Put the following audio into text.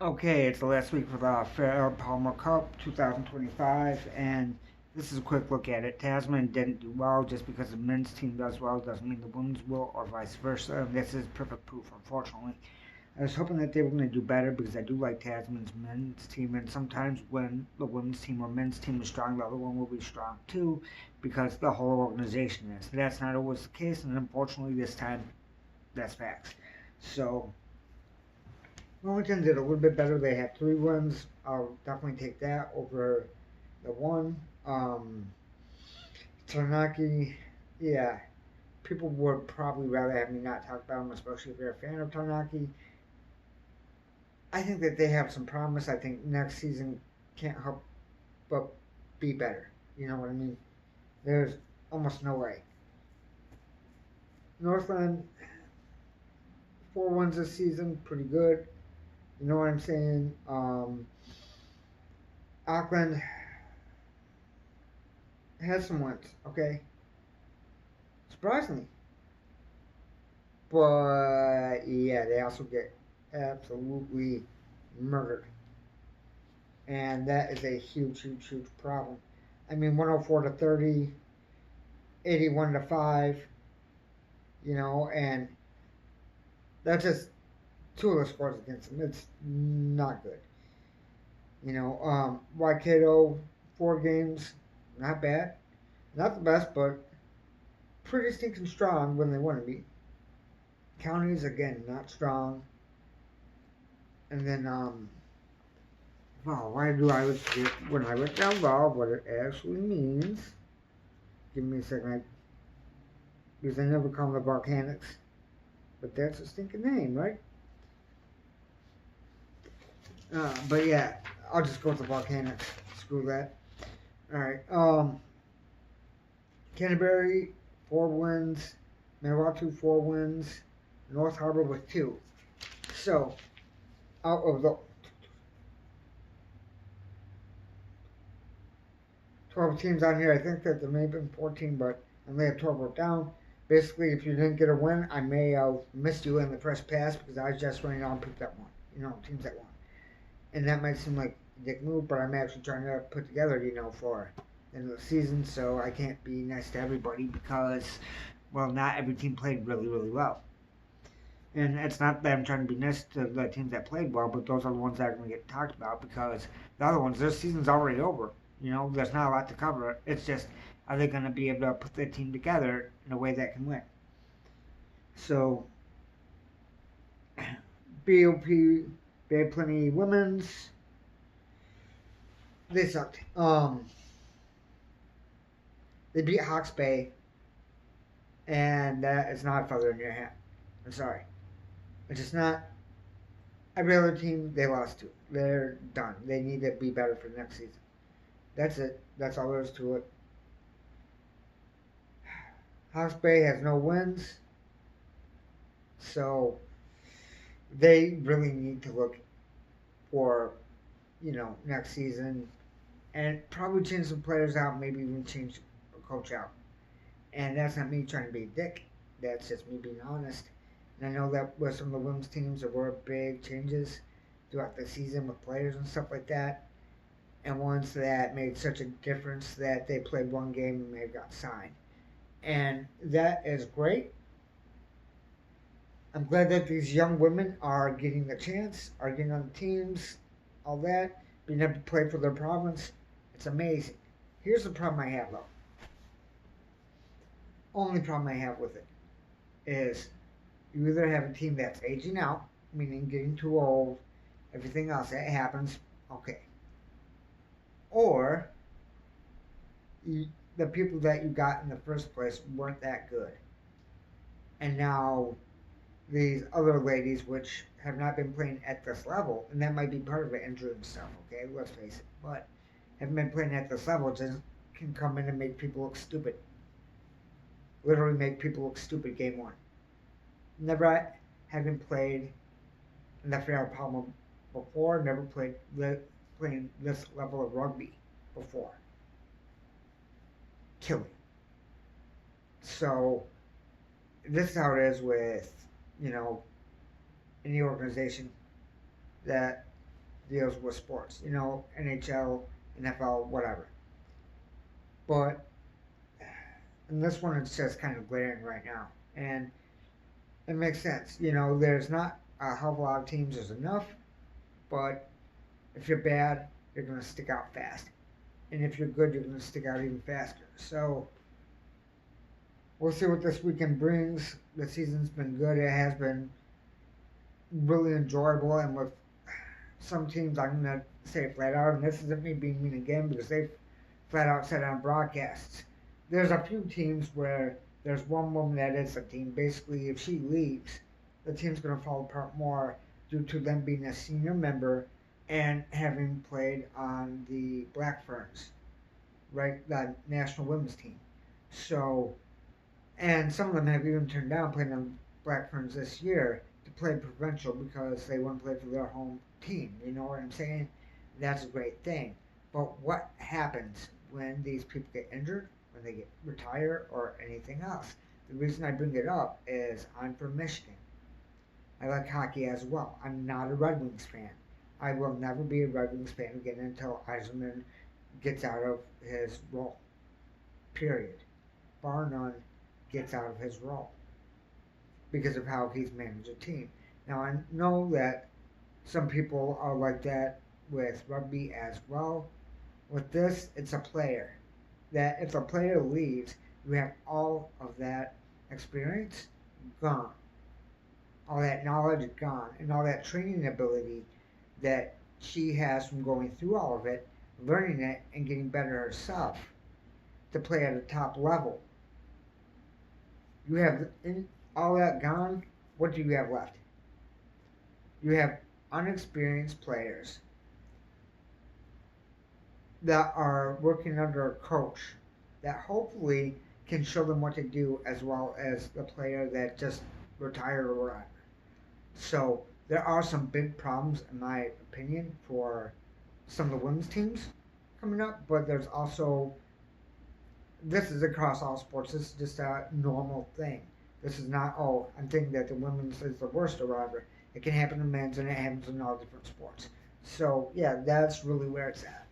Okay, it's the last week for the Farah Palmer Cup 2025, and this is a quick look at it. Tasman didn't do well. Just because the men's team does well doesn't mean the women's will, or vice versa. And this is perfect proof, unfortunately. I was hoping that they were going to do better because I do like Tasman's men's team, and sometimes when the women's team or men's team is strong, the other one will be strong too, because the whole organization is. That's not always the case, and unfortunately, this time, that's facts. So Wilmington did a little bit better. They had 3 wins. I'll definitely take that over the one. Taranaki, yeah, people would probably rather have me not talk about them, especially if you're a fan of Taranaki. I think that they have some promise. I think next season can't help but be better. You know what I mean? There's almost no way. Northland, 4 wins this season, pretty good. You know what I'm saying? Auckland has some wins, okay? Surprisingly. But yeah, they also get absolutely murdered. And that is a huge, huge, huge problem. I mean, 104 to 30, 81 to 5, and that's just two of the scores against them. It's not good. Waikato, 4 games, not bad. Not the best, but pretty stinking strong when they want to be. Counties, again, not strong. And then, why do I always forget when I write down Val what it actually means? Give me a second, because I never call them the Volcanics. But that's a stinking name, right? But yeah, I'll just go with the Volcanics. Screw that. Alright, Canterbury, 4 wins. Manawatu, 4 wins. North Harbor with 2. So, out of the 12 teams on here, I think that there may have been 14, but I may have 12 wrote down. Basically, if you didn't get a win, I may have missed you in the press pass because I was just running out and picked up one. Teams that won. And that might seem like a dick move, but I'm actually trying to put together, for the end of the season, so I can't be nice to everybody because, well, not every team played really, really well. And it's not that I'm trying to be nice to the teams that played well, but those are the ones that are going to get talked about because the other ones, their season's already over. There's not a lot to cover. It's just, are they going to be able to put their team together in a way that can win? So, BOP, they had plenty of women's. They sucked. They beat Hawke's Bay, and that is not a feather in your hat. I'm sorry. It's just not. Every other team they lost to. They're done. They need to be better for next season. That's it. That's all there is to it. Hawke's Bay has no wins, so they really need to look for, next season and probably change some players out, maybe even change a coach out. And that's not me trying to be a dick. That's just me being honest. And I know that with some of the women's teams, there were big changes throughout the season with players and stuff like that. And ones that made such a difference that they played one game and may have got signed. And that is great. I'm glad that these young women are getting the chance, are getting on the teams, all that, being able to play for their province. It's amazing. Here's the problem I have, though. Only problem I have with it is you either have a team that's aging out, meaning getting too old, everything else that happens, okay. Or the people that you got in the first place weren't that good. And now these other ladies, which have not been playing at this level, and that might be part of it, injury and stuff, okay, let's face it, but haven't been playing at this level, just can come in and make people look stupid. Literally make people look stupid game one. Never having played in the Farah Palmer before, never playing this level of rugby before. Killing. So this is how it is with, any organization that deals with sports, NHL, NFL, whatever. But in this one, it's just kind of glaring right now. And it makes sense. There's not a hell of a lot of teams, there's enough, but if you're bad, you're going to stick out fast. And if you're good, you're going to stick out even faster. So we'll see what this weekend brings. The season's been good. It has been really enjoyable. And with some teams, I'm going to say flat out, and this isn't me being mean again because they've flat out said on broadcasts, there's a few teams where there's one woman that is a team. Basically, if she leaves, the team's going to fall apart more due to them being a senior member and having played on the Black Ferns, right, the national women's team. So, and some of them have even turned down playing on Black Ferns this year to play provincial because they want to play for their home team. You know what I'm saying? That's a great thing. But what happens when these people get injured, when they get retire, or anything else? The reason I bring it up is I'm from Michigan. I like hockey as well. I'm not a Red Wings fan. I will never be a Red Wings fan again until Eisenman gets out of his role. Period. Bar none, gets out of his role because of how he's managed a team. Now I know that some people are like that with rugby as well. With this, it's a player. That if a player leaves, you have all of that experience gone. All that knowledge gone. And all that training ability that she has from going through all of it, learning it, and getting better herself to play at a top level. You have all that gone. What do you have left? You have unexperienced players that are working under a coach that hopefully can show them what to do as well as the player that just retired or whatever. So there are some big problems, in my opinion, for some of the women's teams coming up, but there's also, this is across all sports. This is just a normal thing. This is not, oh, I'm thinking that the women's is the worst or whatever. It can happen in men's and it happens in all different sports. So, yeah, that's really where it's at.